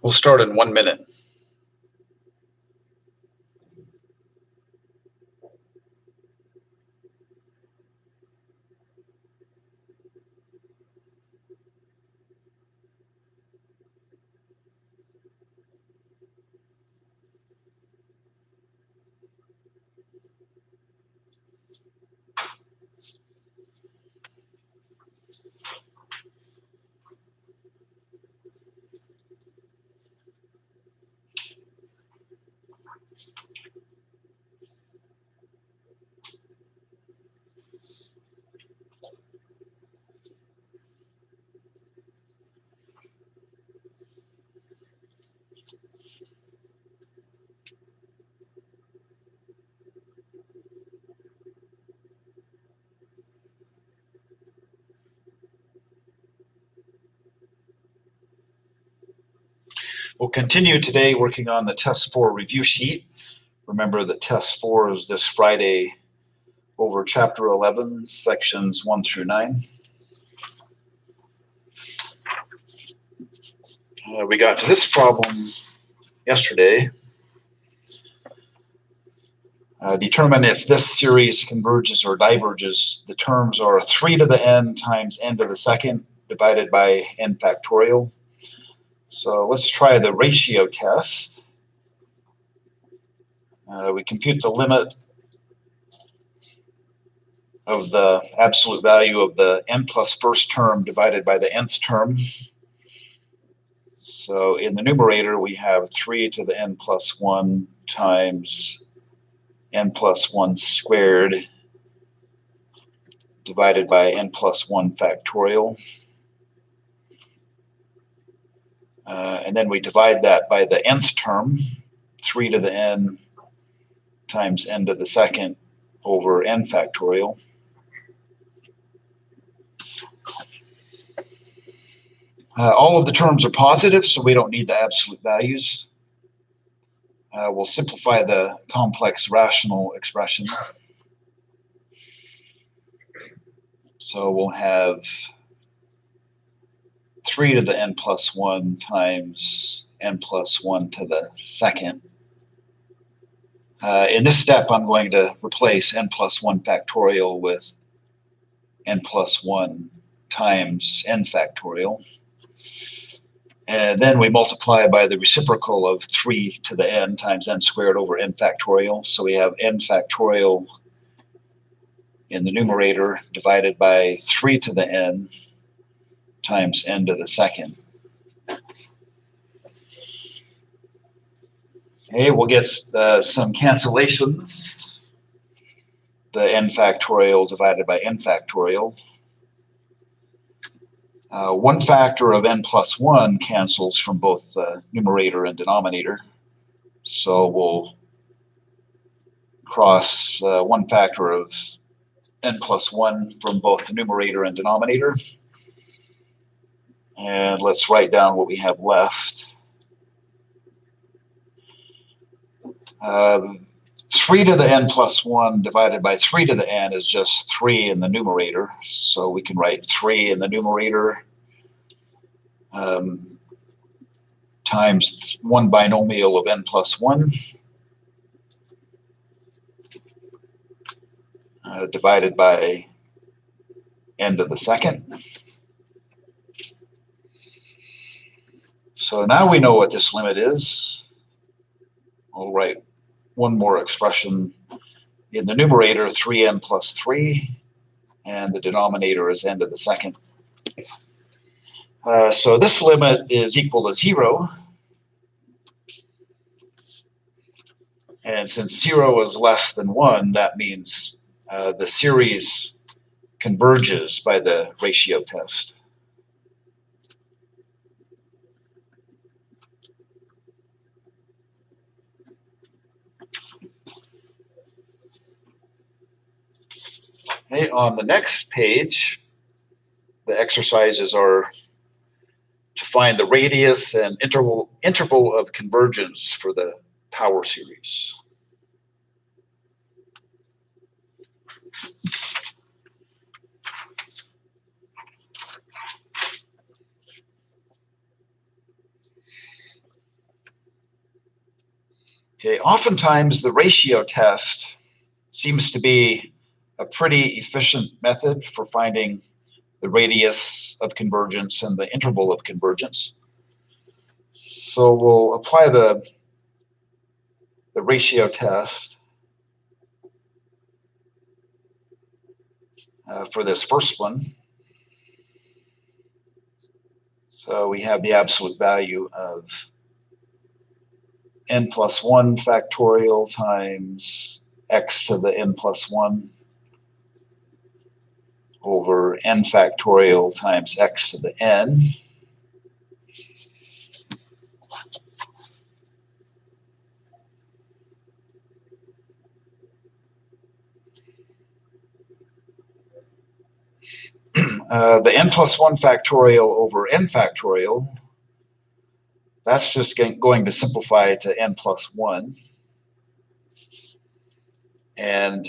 We'll start in 1 minute. We'll continue today working on the Test 4 review sheet. Remember that Test 4 is this Friday over Chapter 11, Sections 1 through 9. We got to this problem yesterday. Determine if this series converges or diverges. The terms are 3 to the n times n to the second divided by n factorial. So let's try the ratio test. We compute the limit of the absolute value of the n plus first term divided by the nth term. So in the numerator, we have 3 to the n plus 1 times n plus 1 squared divided by n plus 1 factorial. And then we divide that by the nth term, 3 to the n times n to the second over n factorial. All of the terms are positive, so we don't need the absolute values. We'll simplify the complex rational expression. So we'll have 3 to the n plus 1 times n plus 1 to the second. In this step, I'm going to replace n plus 1 factorial with n plus 1 times n factorial. And then we multiply by the reciprocal of 3 to the n times n squared over n factorial. So we have n factorial in the numerator divided by 3 to the n times n to the second. Okay, we'll get some cancellations. The n factorial divided by n factorial. One factor of n plus 1 cancels from both numerator and denominator. So we'll cross one factor of n plus 1 from both the numerator and denominator. And let's write down what we have left. 3 to the n plus 1 divided by 3 to the n is just 3 in the numerator. So we can write 3 in the numerator times one binomial of n plus 1 divided by n to the second. So now we know what this limit is. We'll write one more expression in the numerator, 3n plus 3, and the denominator is n to the second. So this limit is equal to 0. And since 0 is less than 1, that means the series converges by the ratio test. Okay, on the next page, the exercises are to find the radius and interval of convergence for the power series. Okay, oftentimes the ratio test seems to be a pretty efficient method for finding the radius of convergence and the interval of convergence. So we'll apply the ratio test for this first one. So we have the absolute value of n plus 1 factorial times x to the n plus 1 over n factorial times x to the n. The n plus 1 factorial over n factorial, that's just going to simplify to n plus 1. And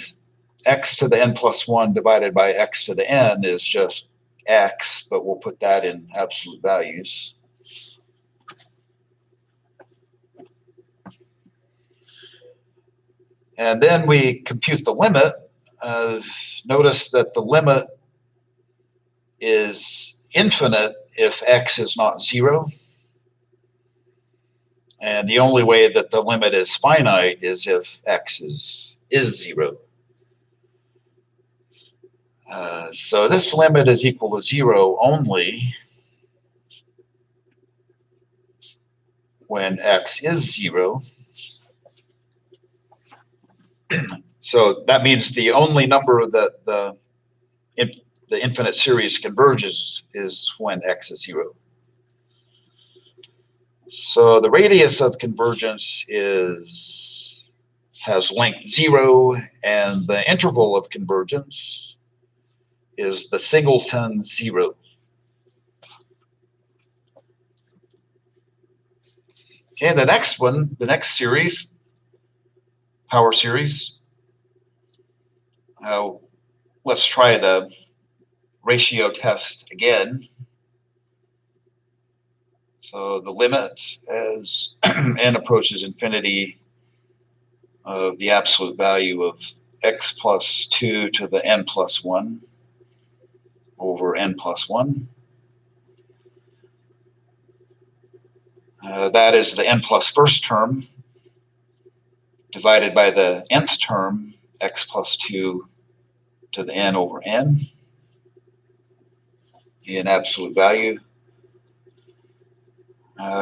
x to the n plus 1 divided by x to the n is just x, but we'll put that in absolute values. And then we compute the limit. Notice that the limit is infinite if x is not 0. And the only way that the limit is finite is if x is 0. So this limit is equal to 0 only when x is 0. So that means the only number that the infinite series converges is when x is 0. So the radius of convergence has length 0, and the interval of convergence is the singleton 0. Okay, the next one, the next series, power series. Let's try the ratio test again. So the limit as n approaches infinity of the absolute value of x plus 2 to the n plus 1 over n plus 1. That is the n plus first term divided by the nth term, x plus 2 to the n over n in absolute value.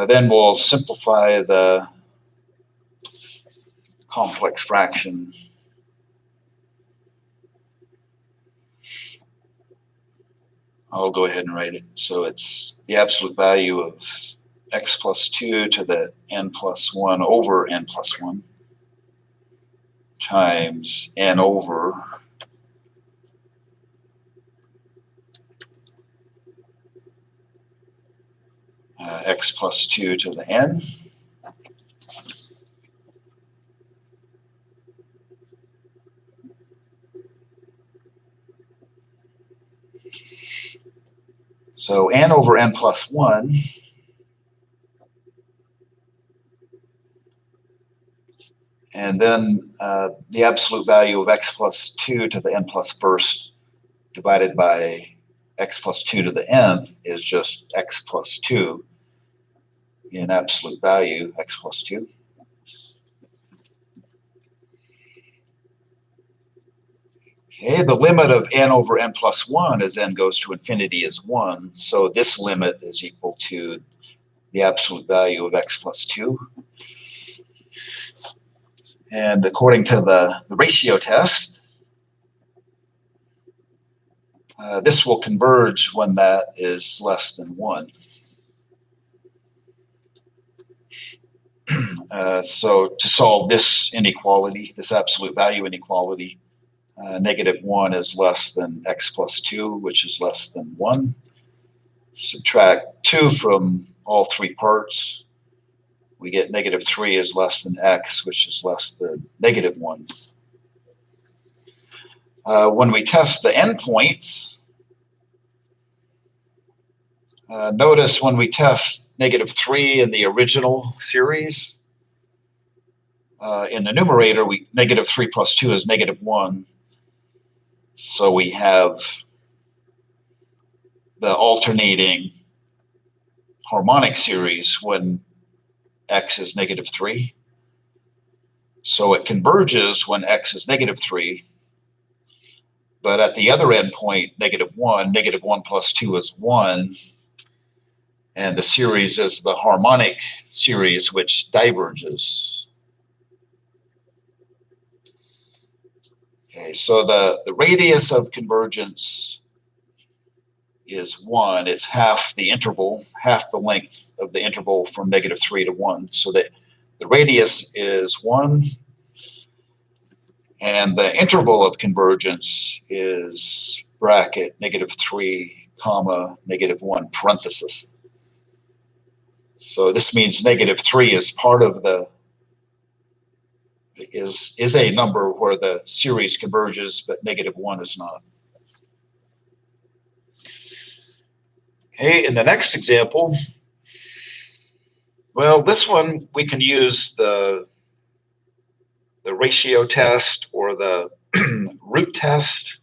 Then we'll simplify the complex fraction. I'll go ahead and write it. So it's the absolute value of x plus 2 to the n plus 1 over n plus 1 times n over x plus 2 to the n. So n over n plus 1 and then the absolute value of x plus 2 to the n plus first divided by x plus 2 to the nth is just x plus 2 in absolute value, x plus 2. Okay, the limit of n over n plus 1 as n goes to infinity is 1. So this limit is equal to the absolute value of x plus 2. And according to the ratio test, this will converge when that is less than 1. So to solve this inequality, this absolute value inequality, -1 is less than x plus 2, which is less than 1. Subtract 2 from all three parts. We get -3 is less than x, which is less than -1. When we test the endpoints, notice when we test -3 in the original series, In the numerator, negative 3 plus 2 is negative 1. So we have the alternating harmonic series when x is negative 3. So it converges when x is negative 3. But at the other endpoint, negative 1 plus 2 is 1. And the series is the harmonic series, which diverges. Okay, so the radius of convergence is 1. It's half the interval, half the length of the interval from negative 3 to 1. So that the radius is 1, and the interval of convergence is bracket negative 3, comma, negative 1, parenthesis. So this means negative 3 is part of is a number where the series converges, but negative 1 is not. Okay, in the next example, well, this one we can use the ratio test or the root test,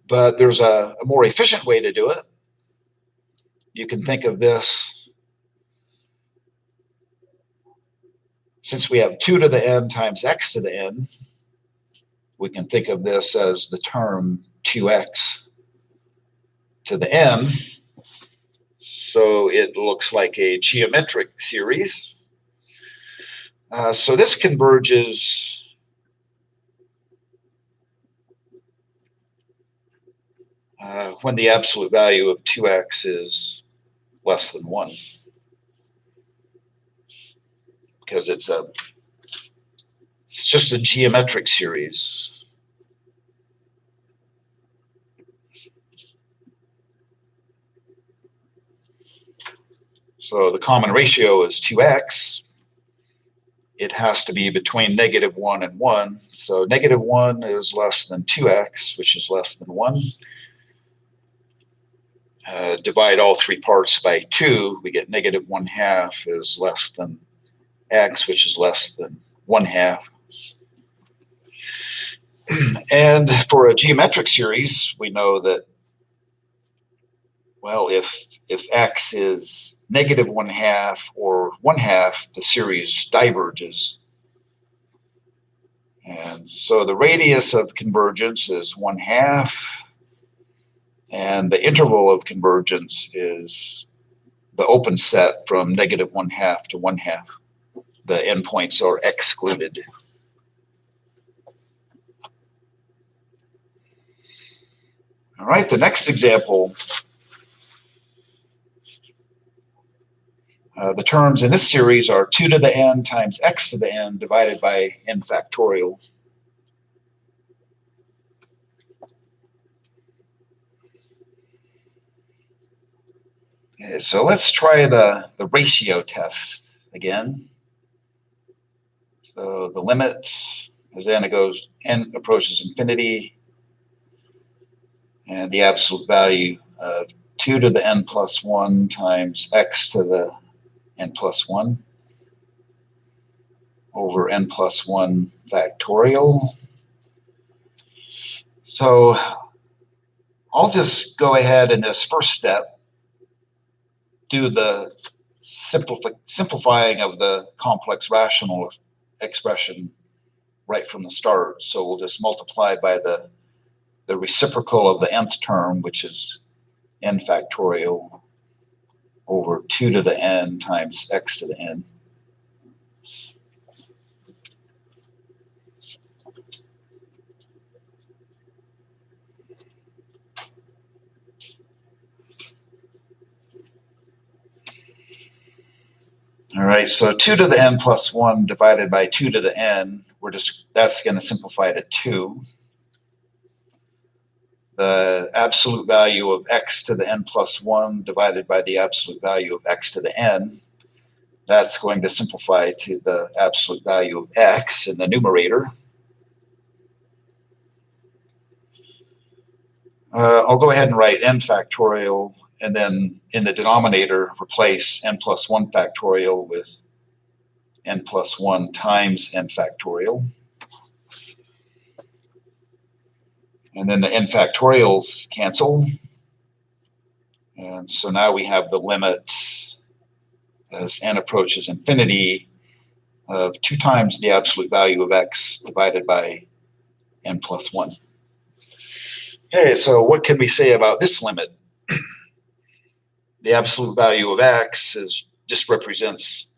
but there's a more efficient way to do it. You can think of this, since we have 2 to the n times x to the n, we can think of this as the term 2x to the n. So it looks like a geometric series. So this converges when the absolute value of 2x is less than 1, because it's just a geometric series. So the common ratio is 2x. It has to be between negative 1 and 1. So negative 1 is less than 2x, which is less than 1. Divide all three parts by 2, we get negative 1/2 is less than x, which is less than 1/2. And for a geometric series, we know that, well, if x is negative 1/2 or 1/2, the series diverges. And so the radius of convergence is 1/2, and the interval of convergence is the open set from negative 1/2 to 1/2. The endpoints are excluded. All right, the next example, the terms in this series are 2 to the n times x to the n divided by n factorial. Okay, so let's try the ratio test again. So the limit as n approaches infinity, and the absolute value of 2 to the n plus 1 times x to the n plus 1 over n plus 1 factorial. So I'll just go ahead in this first step, do the simplifying of the complex rational expression right from the start. So we'll just multiply by the reciprocal of the nth term, which is n factorial over 2 to the n times x to the n. All right, so 2 to the n plus 1 divided by 2 to the n, that's going to simplify to 2. The absolute value of x to the n plus 1 divided by the absolute value of x to the n, that's going to simplify to the absolute value of x in the numerator. I'll go ahead and write n factorial, and then in the denominator replace n plus 1 factorial with n plus 1 times n factorial. And then the n factorials cancel. And so now we have the limit as n approaches infinity of 2 times the absolute value of x divided by n plus 1. Okay, so what can we say about this limit? The absolute value of x just represents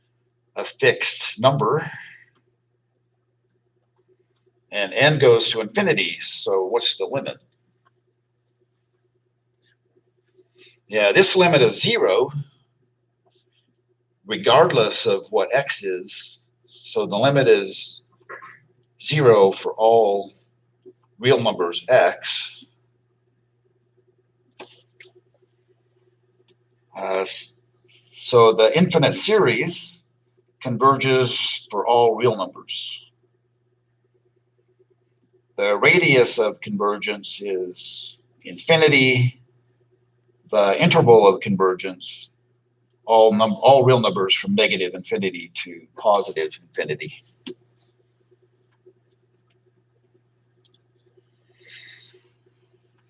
a fixed number, and n goes to infinity, so what's the limit? Yeah, this limit is 0, regardless of what x is. So the limit is 0 for all real numbers x. So the infinite series converges for all real numbers. The radius of convergence is infinity. The interval of convergence, all real numbers from negative infinity to positive infinity.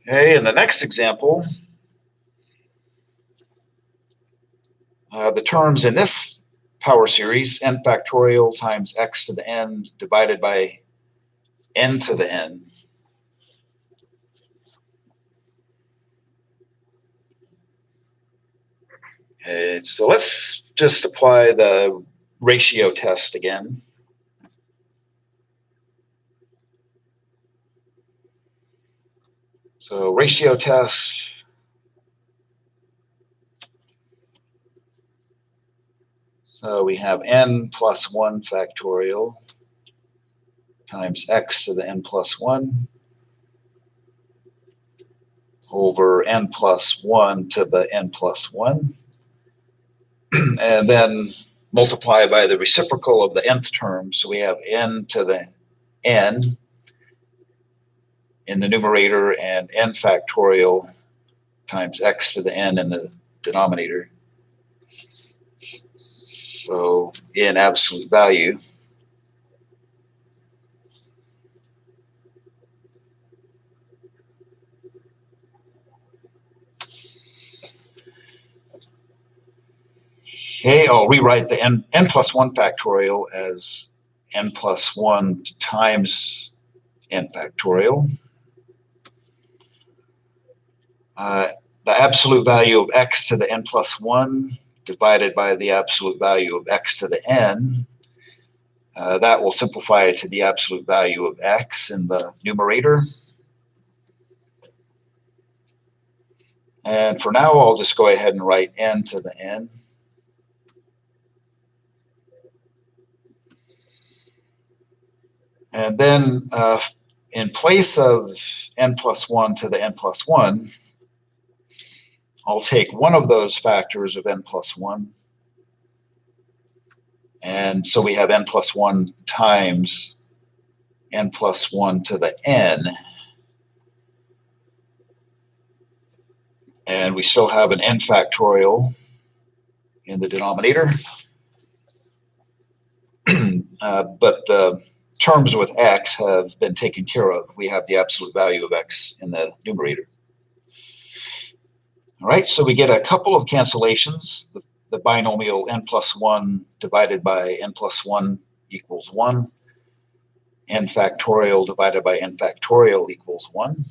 Okay, in the next example, the terms in this power series, n factorial times x to the n divided by n to the n. Okay, so let's just apply the ratio test again. So ratio test. So we have n plus 1 factorial times x to the n plus 1 over n plus 1 to the n plus 1. And then multiply by the reciprocal of the nth term. So we have n to the n in the numerator and n factorial times x to the n in the denominator. So in absolute value, okay, I'll rewrite the n plus 1 factorial as n plus 1 times n factorial. The absolute value of x to the n plus 1 divided by the absolute value of x to the n. That will simplify to the absolute value of x in the numerator. And for now, I'll just go ahead and write n to the n. And then in place of n plus 1 to the n plus 1, I'll take one of those factors of n plus 1. And so we have n plus 1 times n plus 1 to the n. And we still have an n factorial in the denominator. But the terms with x have been taken care of. We have the absolute value of x in the numerator. All right, so we get a couple of cancellations. The binomial n plus 1 divided by n plus 1 equals 1. N factorial divided by n factorial equals 1.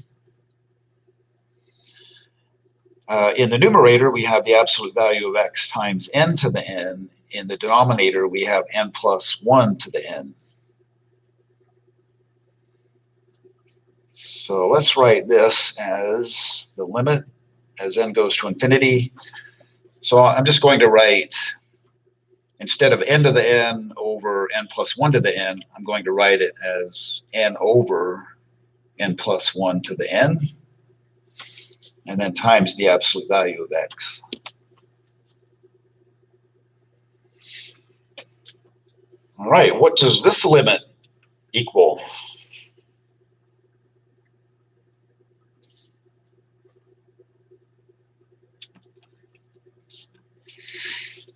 In the numerator, we have the absolute value of x times n to the n. In the denominator, we have n plus 1 to the n. So let's write this as the limit as n goes to infinity. So I'm just going to write, instead of n to the n over n plus 1 to the n, I'm going to write it as n over n plus 1 to the n, and then times the absolute value of x. All right, what does this limit equal?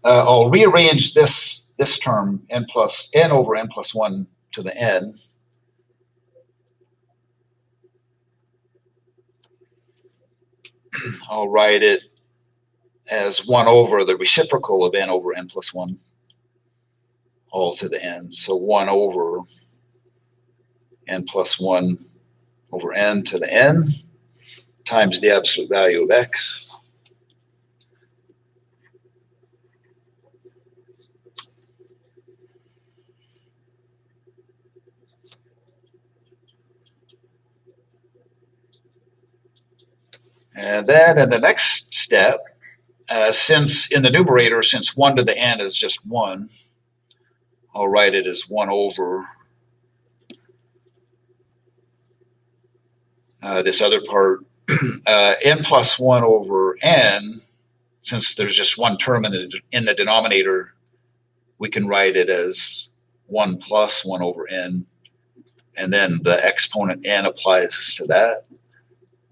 I'll rearrange this this term, n over n plus 1 to the n. I'll write it as 1 over the reciprocal of n over n plus 1 all to the n. So 1 over n plus 1 over n to the n times the absolute value of x. And then in the next step, since in the numerator, since 1 to the n is just 1, I'll write it as 1 over this other part, n plus 1 over n. Since there's just one term in the denominator, we can write it as 1 plus 1 over n, and then the exponent n applies to that,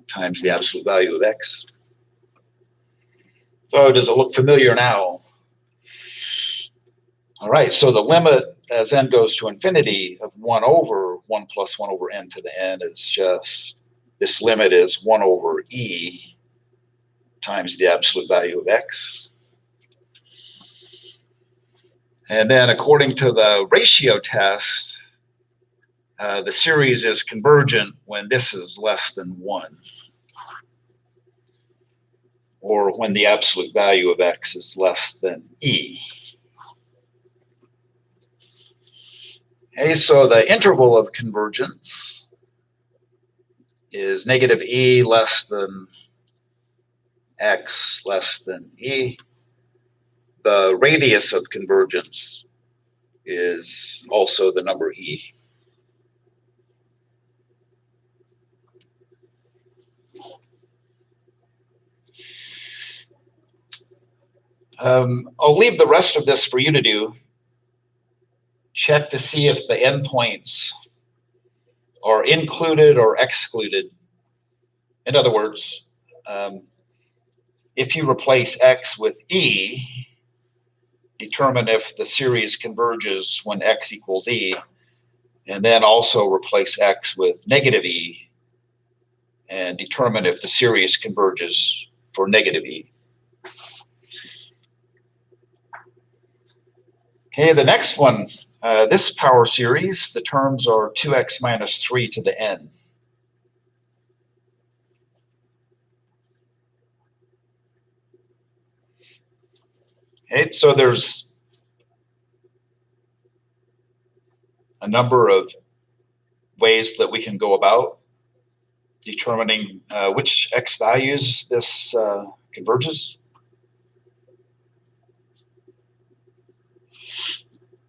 times the absolute value of x. So does it look familiar now? All right, so the limit as n goes to infinity of 1 over 1 plus 1 over n to the n is just, this limit is 1 over e times the absolute value of x. And then according to the ratio test, the series is convergent when this is less than 1, or when the absolute value of x is less than e. Okay, so the interval of convergence is negative e less than x less than e. The radius of convergence is also the number e. I'll leave the rest of this for you to do. Check to see if the endpoints are included or excluded. In other words, if you replace x with e, determine if the series converges when x equals e, and then also replace x with negative e, and determine if the series converges for negative e. Okay, the next one, this power series, the terms are 2x minus 3 to the n. Okay, so there's a number of ways that we can go about determining which x values this converges.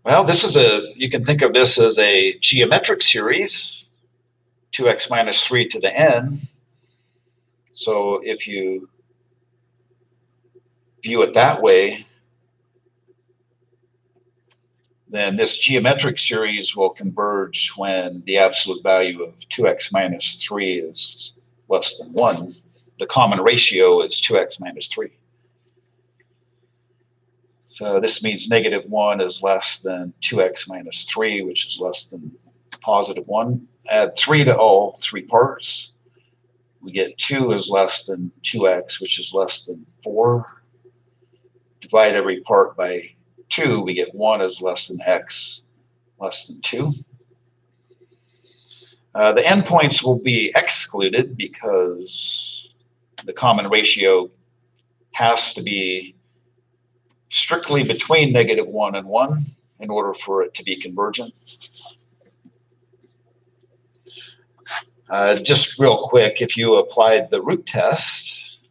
Well, this is you can think of this as a geometric series, 2x minus 3 to the n. So if you view it that way, then this geometric series will converge when the absolute value of 2x minus 3 is less than 1. The common ratio is 2x minus 3. So this means negative 1 is less than 2x minus 3, which is less than positive 1. Add 3 to all 3 parts. We get 2 is less than 2x, which is less than 4. Divide every part by 2, we get 1 is less than x, less than 2. The endpoints will be excluded because the common ratio has to be strictly between negative 1 and 1 in order for it to be convergent. Just real quick, if you applied the root test,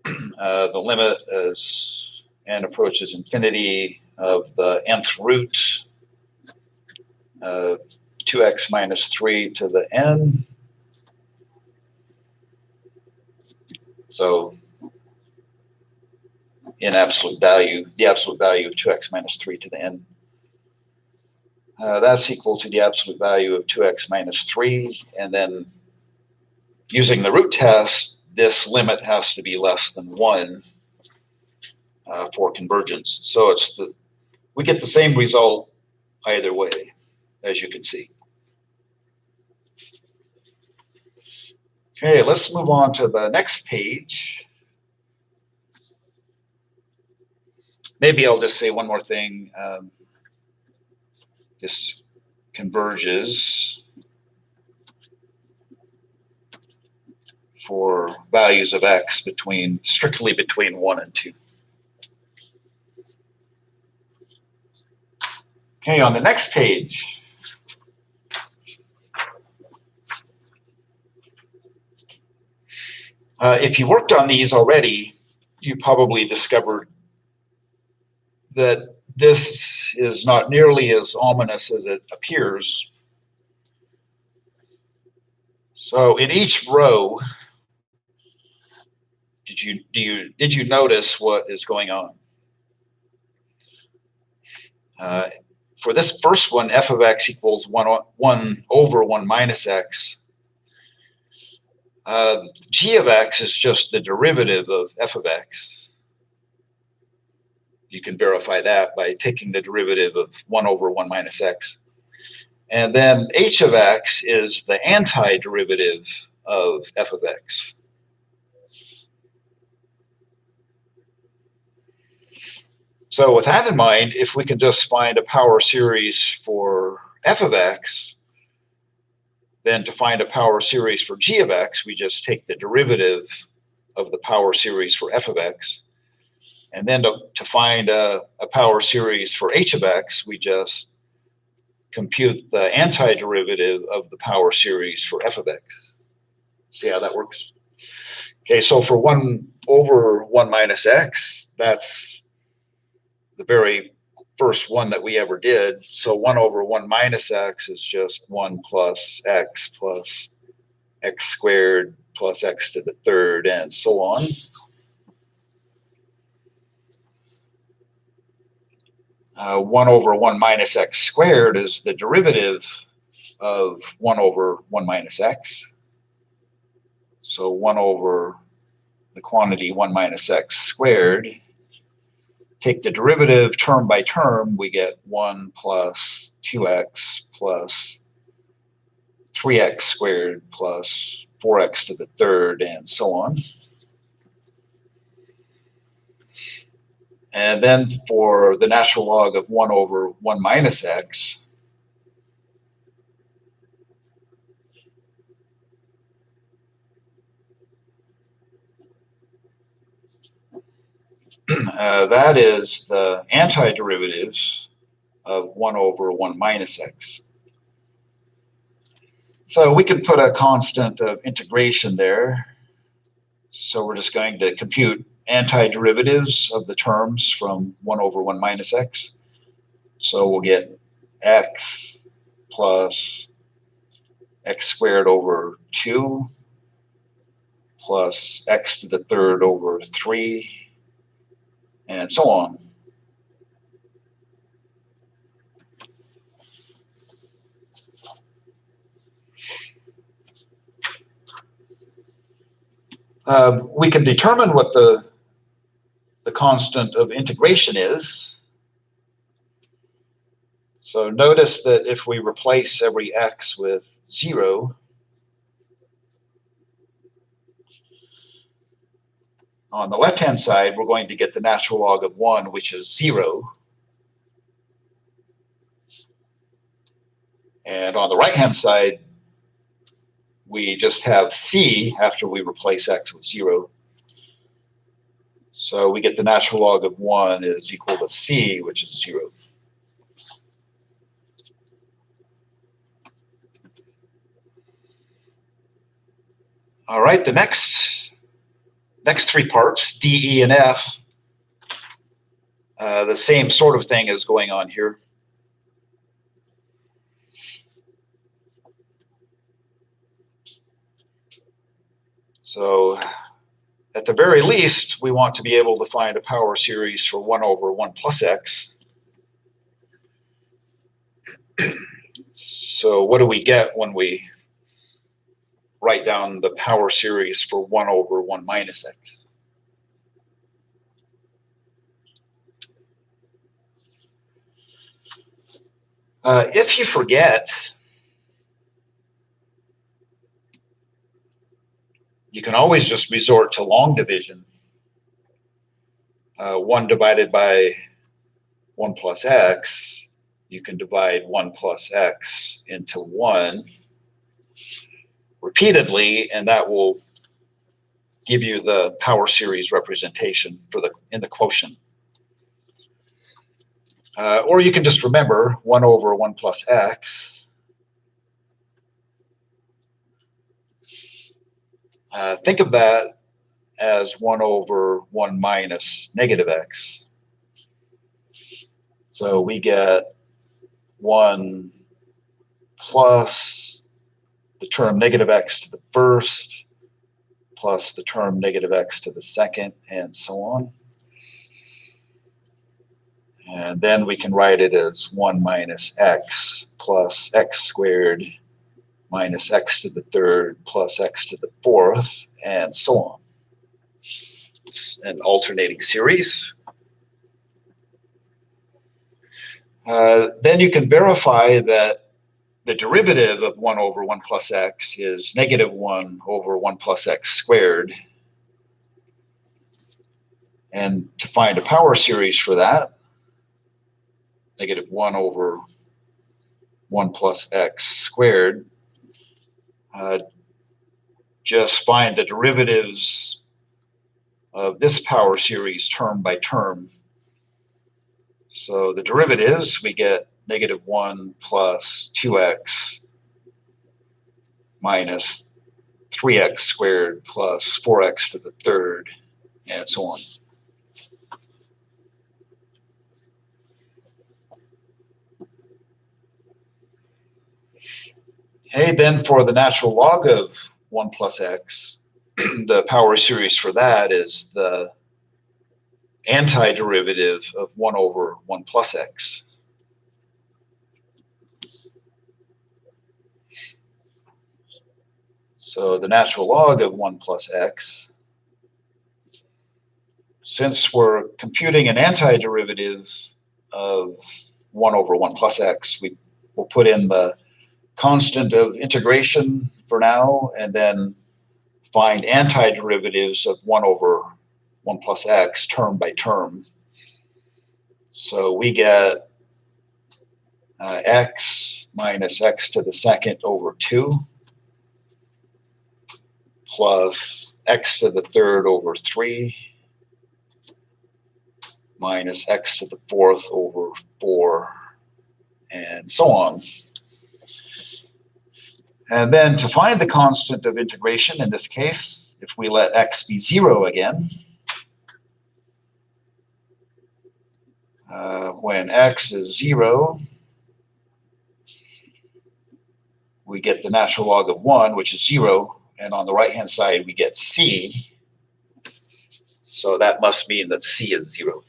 the limit as n approaches infinity of the nth root of 2x minus 3 to the n. So in absolute value, the absolute value of 2x minus 3 to the n. That's equal to the absolute value of 2x minus 3. And then using the root test, this limit has to be less than 1 for convergence. So we get the same result either way, as you can see. Okay, let's move on to the next page. Maybe I'll just say one more thing. This converges for values of x strictly between 1 and 2. Okay, on the next page, if you worked on these already, you probably discovered that this is not nearly as ominous as it appears. So in each row, did you notice what is going on? For this first one, f of x equals 1 over 1 minus x. G of x is just the derivative of f of x. You can verify that by taking the derivative of 1 over 1 minus x. And then h of x is the antiderivative of f of x. So with that in mind, if we can just find a power series for f of x, then to find a power series for g of x, we just take the derivative of the power series for f of x. And then to find a power series for h of x, we just compute the antiderivative of the power series for f of x. See how that works? Okay, so for 1 over 1 minus x, that's the very first one that we ever did. So 1 over 1 minus x is just 1 plus x squared plus x to the third, and so on. 1 over 1 minus x squared is the derivative of 1 over 1 minus x. So 1 over the quantity 1 minus x squared. Take the derivative term by term, we get 1 plus 2x plus 3x squared plus 4x to the third, and so on. And then for the natural log of 1 over 1 minus x, that is the antiderivative of 1 over 1 minus x. So we can put a constant of integration there. So we're just going to compute antiderivatives of the terms from 1 over 1 minus x. So we'll get x plus x squared over 2 plus x to the third over 3, and so on. We can determine what the constant of integration is. So notice that if we replace every x with 0, on the left-hand side, we're going to get the natural log of 1, which is 0. And on the right-hand side, we just have c after we replace x with 0. So we get the natural log of 1 is equal to c, which is 0. All right, the next 3 parts, D, E, and F, the same sort of thing is going on here. So at the very least, we want to be able to find a power series for 1 over 1 plus x. So what do we get when we write down the power series for 1 over 1 minus x? If you forget, you can always just resort to long division. 1 divided by 1 plus x, you can divide 1 plus x into 1 repeatedly, and that will give you the power series representation in the quotient. Or you can just remember 1 over 1 plus x. Think of that as 1 over 1 minus negative x. So we get 1 plus the term negative x to the first, plus the term negative x to the second, and so on. And then we can write it as 1 minus x plus x squared minus x to the third plus x to the fourth, and so on. It's an alternating series. Then you can verify that the derivative of 1 over 1 plus x is negative 1 over 1 plus x squared. And to find a power series for that, negative 1 over 1 plus x squared, just find the derivatives of this power series term by term. So the derivatives, we get negative 1 plus 2x minus 3x squared plus 4x to the third, and so on. Okay, then for the natural log of 1 plus x, the power series for that is the antiderivative of 1 over 1 plus x. So the natural log of 1 plus x, since we're computing an antiderivative of 1 over 1 plus x, we will put in the constant of integration for now, and then find antiderivatives of 1 over 1 plus x term by term. So we get x minus x to the second over 2 plus x to the third over 3 minus x to the fourth over 4, and so on. And then to find the constant of integration, in this case, if we let x be 0 again, when x is 0, we get the natural log of 1, which is 0, and on the right-hand side, we get c. So that must mean that c is 0.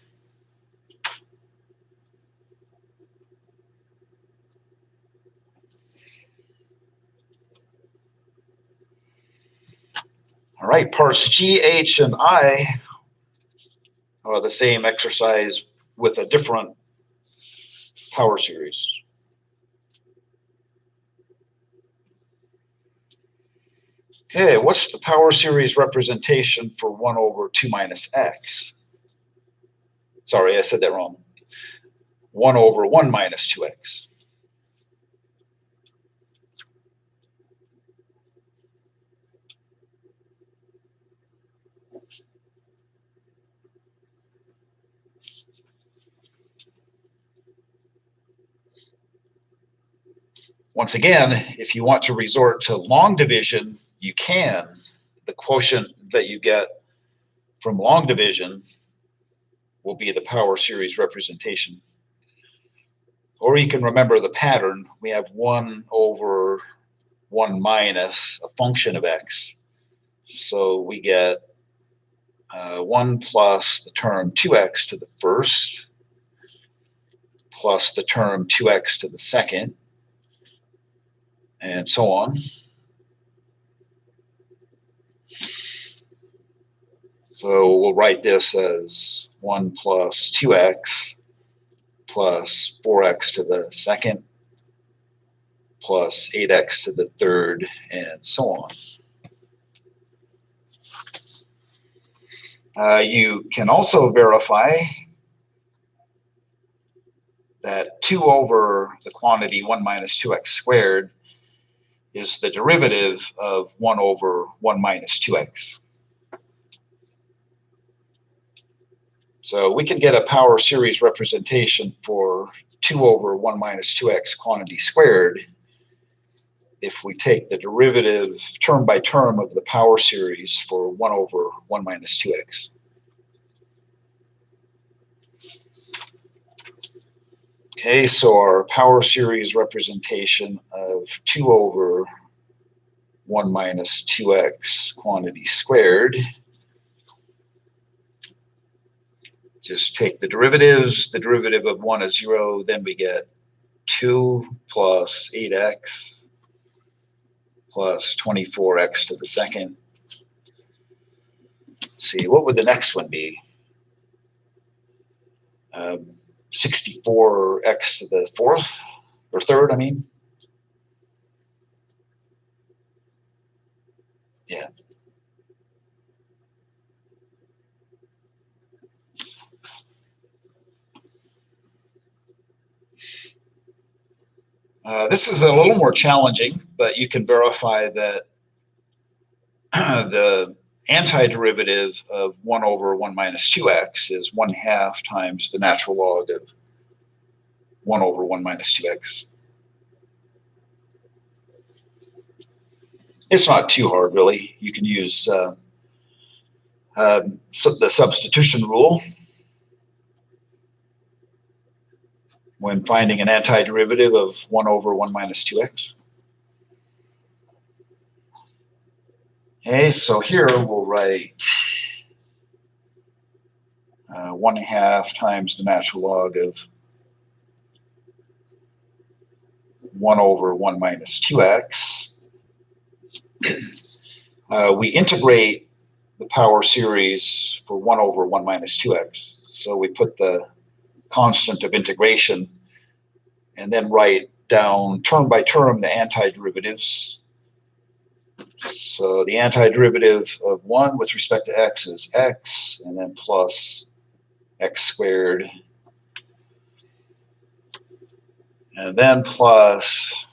All right, parts G, H, and I are the same exercise with a different power series. Okay, what's the power series representation for 1 over 2 minus x? Sorry, I said that wrong. 1 over 1 minus 2x. Once again, if you want to resort to long division, you can. The quotient that you get from long division will be the power series representation. Or you can remember the pattern. We have 1 over 1 minus a function of x. So we get 1 plus the term 2x to the first plus the term 2x to the second, and so on. So we'll write this as 1 plus 2x plus 4x to the second plus 8x to the third, and so on. You can also verify that 2 over the quantity 1 minus 2x squared is the derivative of 1 over 1 minus 2x. So we can get a power series representation for 2 over 1 minus 2x quantity squared if we take the derivative term by term of the power series for 1 over 1 minus 2x. Okay, so our power series representation of 2 over 1 minus 2x quantity squared. Just take the derivatives. The derivative of 1 is 0. Then we get 2 plus 8x plus 24x to the second. Let's see, what would the next one be? 64x to the fourth, or third, I mean. Yeah. This is a little more challenging, but you can verify that the antiderivative of 1 over 1 minus 2x is 1/2 times the natural log of 1 over 1 minus 2x. It's not too hard, really. You can use the substitution rule when finding an antiderivative of 1 over 1 minus 2x. Okay, so here we'll write 1/2 times the natural log of 1 over 1 minus 2x. We integrate the power series for 1 over 1 minus 2x. So we put the constant of integration and then write down term by term the antiderivatives. So the antiderivative of 1 with respect to x is x, and then plus x squared, and then plus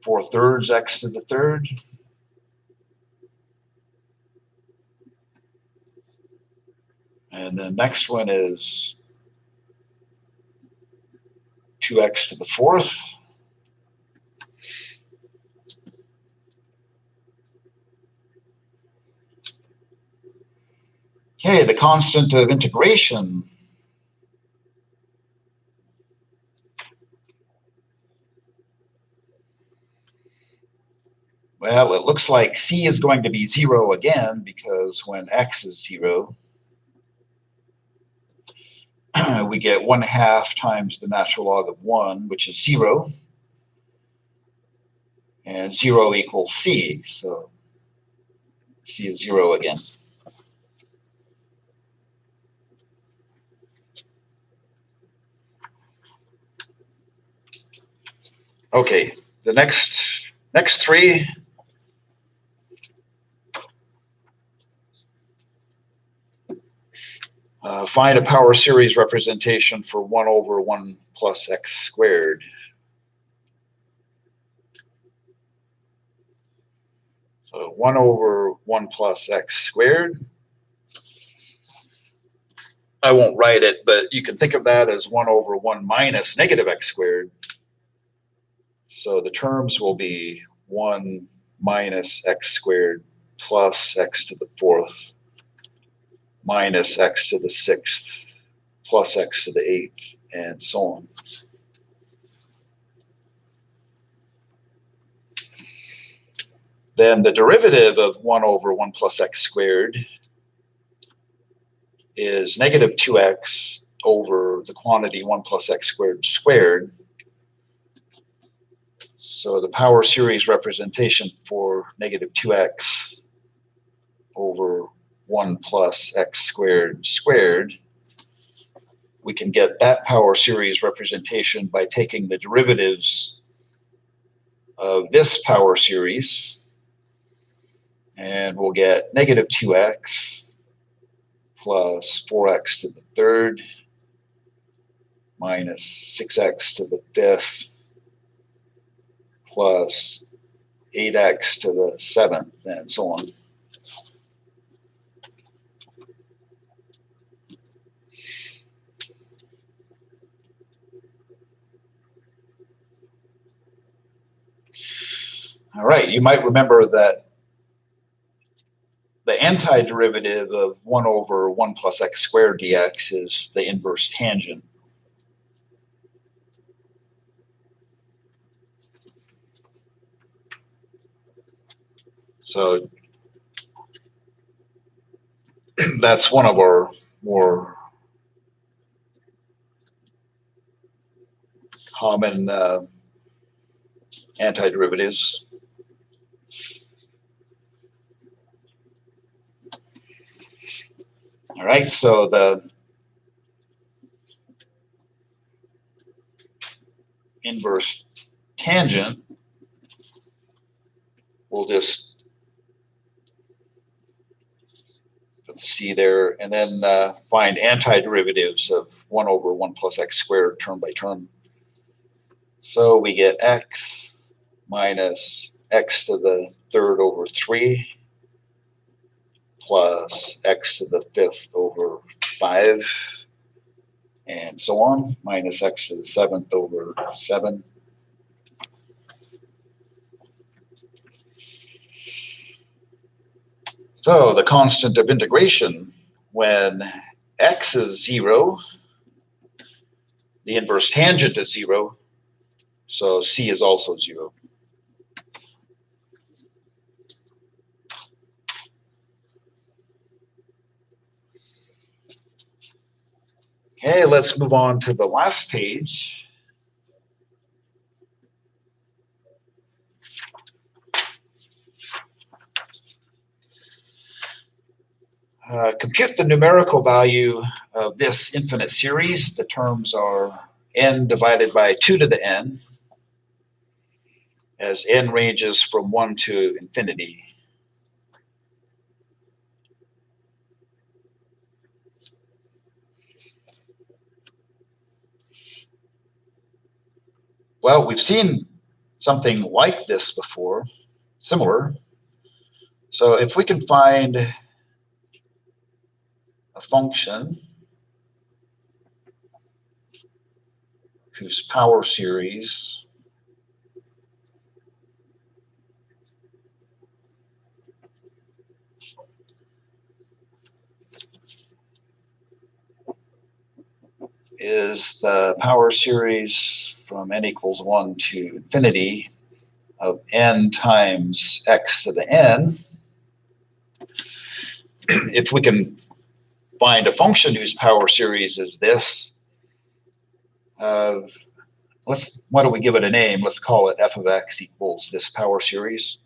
4/3 x to the third. And the next one is 2x to the fourth. Okay, the constant of integration. Well, it looks like c is going to be 0 again, because when x is 0, we get 1/2 times the natural log of 1, which is 0. And 0 equals c, so c is 0 again. Okay, the next three. Find a power series representation for 1 over 1 plus x squared. So 1 over 1 plus x squared. I won't write it, but you can think of that as 1 over 1 minus negative x squared. So the terms will be 1 minus x squared plus x to the fourth minus x to the sixth plus x to the eighth, and so on. Then the derivative of 1 over 1 plus x squared is negative 2x over the quantity 1 plus x squared squared. So the power series representation for negative 2x over 1 plus x squared squared we can get that power series representation by taking the derivatives of this power series, and we'll get negative 2x plus 4x to the third minus 6x to the fifth plus 8x to the seventh, and so on. All right, you might remember that the antiderivative of 1 over 1 plus x squared dx is the inverse tangent. So that's one of our more common antiderivatives. All right, so the inverse tangent, we'll just put the c there, and then find antiderivatives of 1 over 1 plus x squared term by term. So we get x minus x to the third over 3 plus x to the fifth over 5, and so on, minus x to the seventh over 7. So the constant of integration, when x is 0, the inverse tangent is 0, so c is also 0. Okay, let's move on to the last page. Compute the numerical value of this infinite series. The terms are n divided by 2 to the n, as n ranges from 1 to infinity. Well, we've seen something like this before, similar. So if we can find a function whose power series is the power series from n equals 1 to infinity of n times x to the n, if we can find a function whose power series is this, why don't we give it a name? Let's call it f of x equals this power series.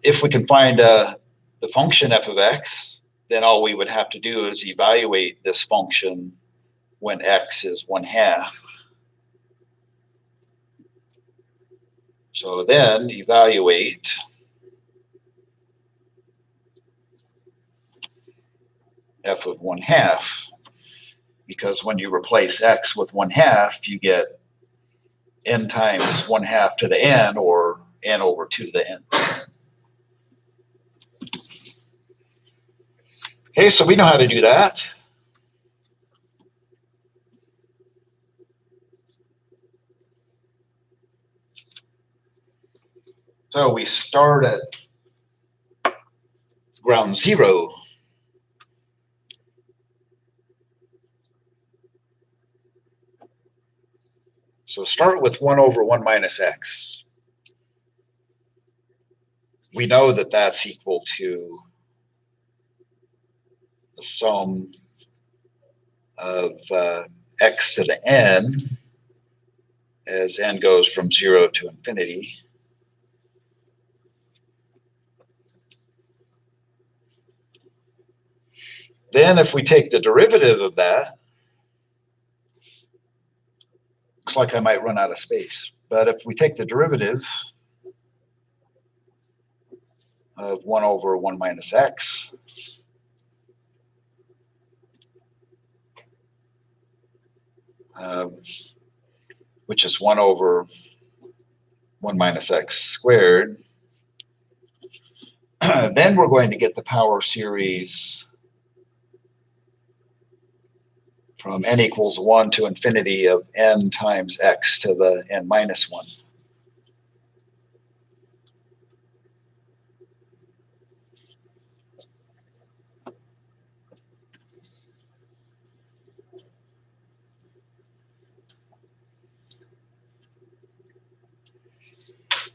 If we can find the function f of x, then all we would have to do is evaluate this function when x is 1/2. So then evaluate f of 1/2, because when you replace x with 1/2, you get n times 1/2 to the n, or n over 2 to the n. Okay, so we know how to do that. So we start at ground zero. So start with 1 over 1 minus x. We know that that's equal to the sum of x to the n as n goes from 0 to infinity. Then if we take the derivative of that, looks like I might run out of space. But if we take the derivative of 1 over 1 minus x, which is 1 over 1 minus x squared, then we're going to get the power series from n equals 1 to infinity of n times x to the n minus 1.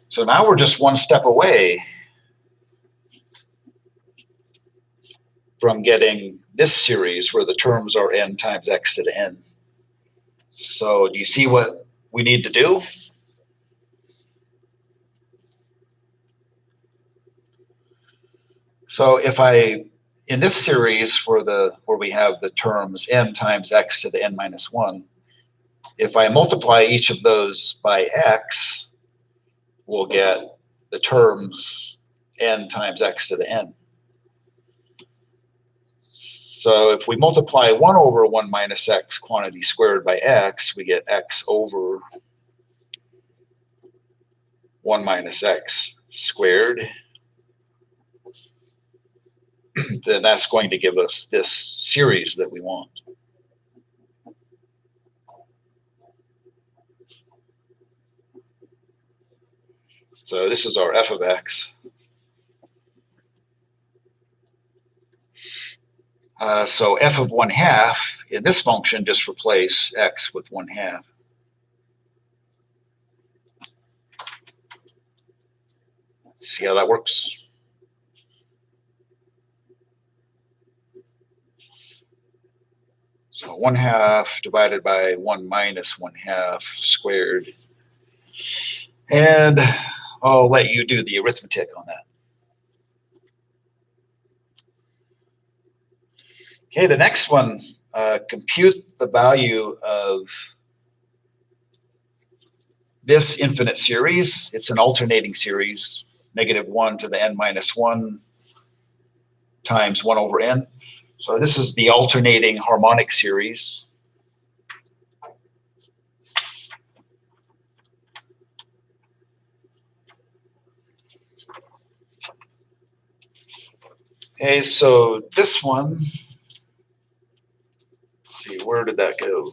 So now we're just one step away from getting this series where the terms are n times x to the n. So do you see what we need to do? So if in this series where we have the terms n times x to the n minus 1, if I multiply each of those by x, we'll get the terms n times x to the n. So if we multiply 1 over 1 minus x quantity squared by x, we get x over 1 minus x squared. Then that's going to give us this series that we want. So this is our f of x. So f of 1/2, in this function, just replace x with 1/2. See how that works? So 1/2 divided by 1 minus 1/2 squared. And I'll let you do the arithmetic on that. Okay, the next one, compute the value of this infinite series. It's an alternating series, -1 to the n minus 1 times 1 over n. So this is the alternating harmonic series. Okay, so this one, let's see, where did that go?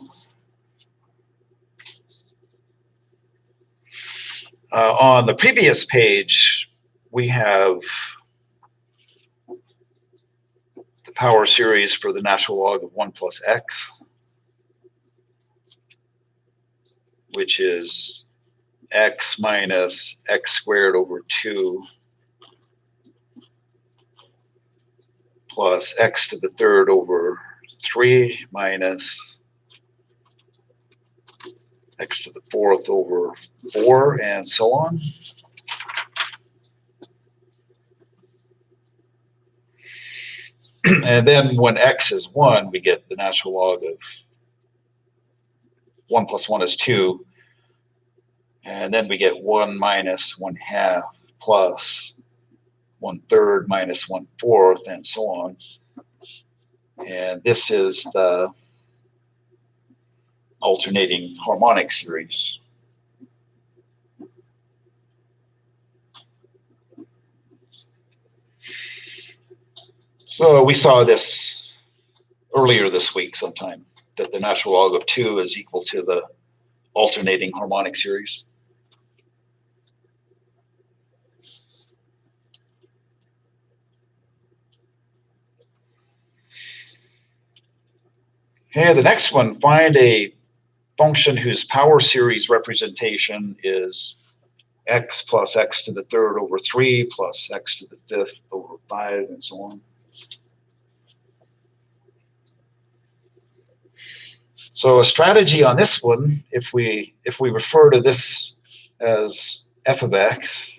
On the previous page, we have the power series for the natural log of 1 plus x, which is x minus x squared over 2 plus x to the third over 3 minus x to the fourth over 4, and so on. And then when x is 1, we get the natural log of 1 plus 1 is 2. And then we get 1 minus 1/2 plus 1/3 minus 1/4, and so on. And this is the alternating harmonic series. So we saw this earlier this week sometime, that the natural log of 2 is equal to the alternating harmonic series. Okay, the next one, find a function whose power series representation is x plus x to the third over 3 plus x to the fifth over 5, and so on. So a strategy on this one, if we refer to this as f of x,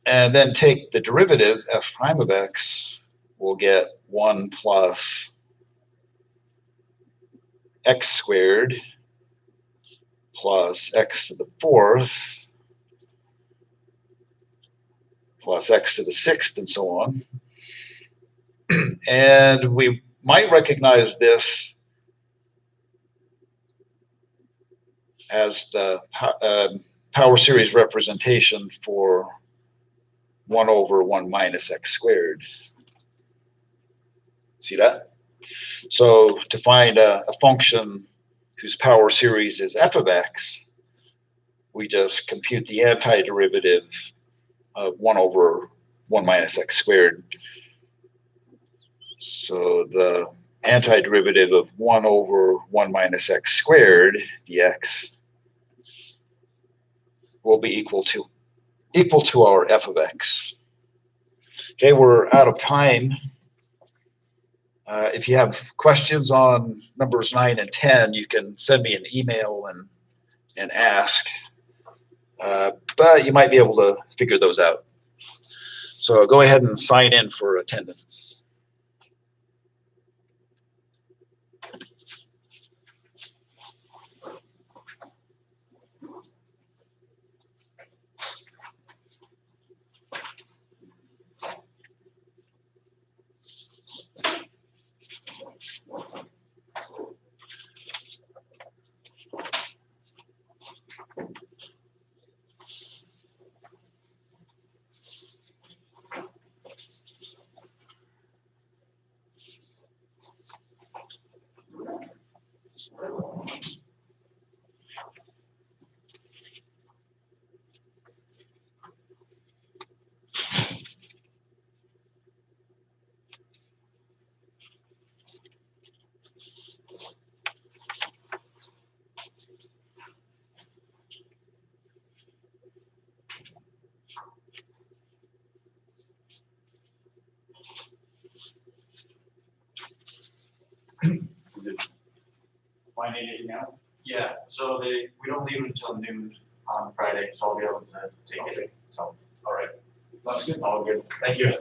and then take the derivative f prime of x, we'll get 1 plus x squared plus x to the 4th plus x to the 6th, and so on. And we might recognize this as the power series representation for 1 over 1 minus x squared. See that? So to find a function whose power series is f of x, we just compute the antiderivative of 1 over 1 minus x squared. So the antiderivative of 1 over 1 minus x squared dx will be equal to our f of x. Okay, we're out of time. If you have questions on numbers 9 and 10, you can send me an email and ask. But you might be able to figure those out. So go ahead and sign in for attendance. Find anything out? Yeah, so we don't leave until noon on Friday, so I'll be able to take it. So, all right. Sounds good. All good. Thank you.